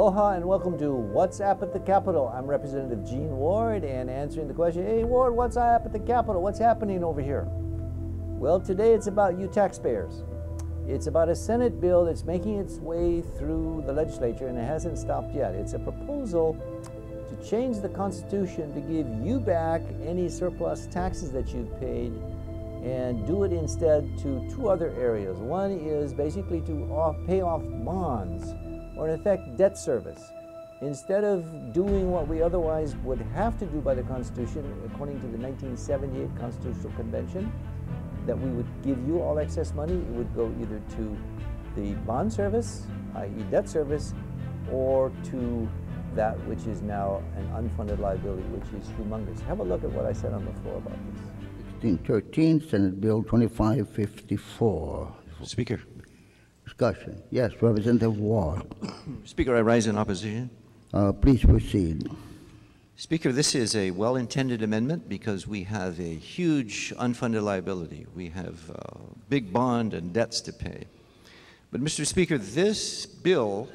Aloha and welcome to What's Up at the Capitol. I'm Representative Gene Ward and answering the question, hey Ward, what's up at the Capitol? What's happening over here? Well, today it's about you taxpayers. It's about a Senate bill that's making its way through the legislature and it hasn't stopped yet. It's a proposal to change the Constitution to give you back any surplus taxes that you've paid and do it instead to two other areas. One is basically to pay off bonds, or in effect debt service. Instead of doing what we otherwise would have to do by the Constitution, according to the 1978 Constitutional Convention, that we would give you all excess money, it would go either to the bond service, i.e. debt service, or to that which is now an unfunded liability, which is humongous. Have a look at what I said on the floor about this. 1613, Senate Bill 2554. Speaker. Discussion. Yes, Representative Ward. Speaker, I rise in opposition. Please proceed. Speaker, this is a well-intended amendment because we have a huge unfunded liability. We have big bond and debts to pay. But Mr. Speaker, this bill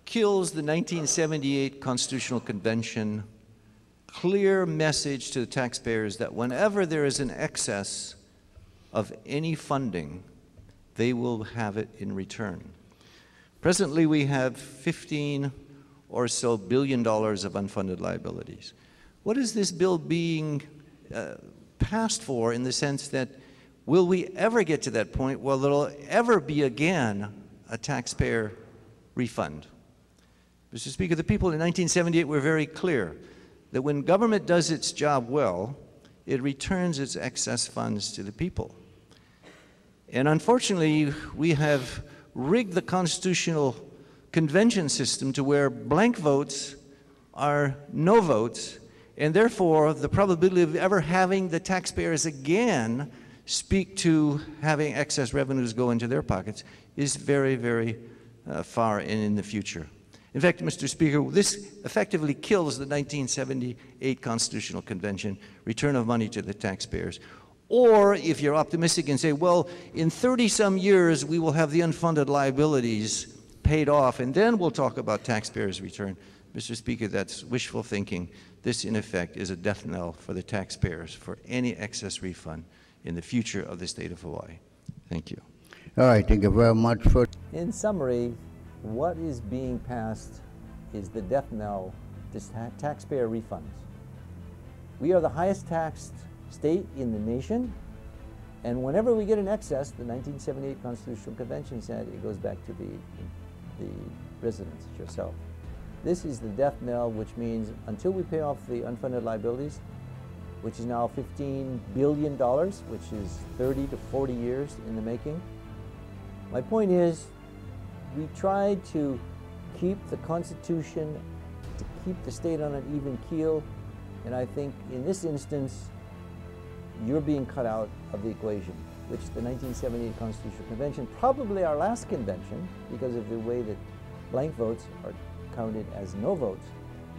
kills the 1978 Constitutional Convention clear message to the taxpayers that whenever there is an excess of any funding, they will have it in return. Presently, we have $15 or so billion of unfunded liabilities. What is this bill being passed for in the sense that will we ever get to that point where there will ever be again a taxpayer refund? Mr. Speaker, the people in 1978 were very clear that when government does its job well, it returns its excess funds to the people. And unfortunately, we have rigged the Constitutional Convention system to where blank votes are no votes, and therefore the probability of ever having the taxpayers again speak to having excess revenues go into their pockets is very, very far in the future. In fact, Mr. Speaker, this effectively kills the 1978 Constitutional Convention, return of money to the taxpayers. Or if you're optimistic and say, well, in 30-some years, we will have the unfunded liabilities paid off, and then we'll talk about taxpayers' return. Mr. Speaker, that's wishful thinking. This, in effect, is a death knell for the taxpayers for any excess refund in the future of the state of Hawaii. Thank you. All right, thank you very much for... In summary, what is being passed is the death knell to taxpayer refunds. We are the highest taxed state in the nation, and whenever we get an excess, the 1978 Constitutional Convention said it goes back to the residents, yourself. This is the death knell, which means until we pay off the unfunded liabilities, which is now $15 billion, which is 30 to 40 years in the making. My point is, we tried to keep the Constitution, to keep the state on an even keel, and I think in this instance, you're being cut out of the equation, which the 1978 Constitutional Convention, probably our last convention, because of the way that blank votes are counted as no votes,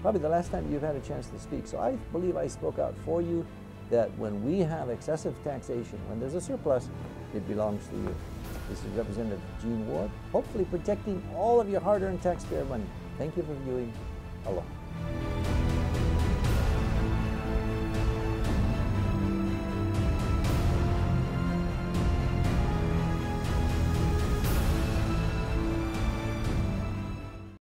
probably the last time you've had a chance to speak. So I believe I spoke out for you that when we have excessive taxation, when there's a surplus, it belongs to you. This is Representative Gene Ward, hopefully protecting all of your hard-earned taxpayer money. Thank you for viewing. Aloha.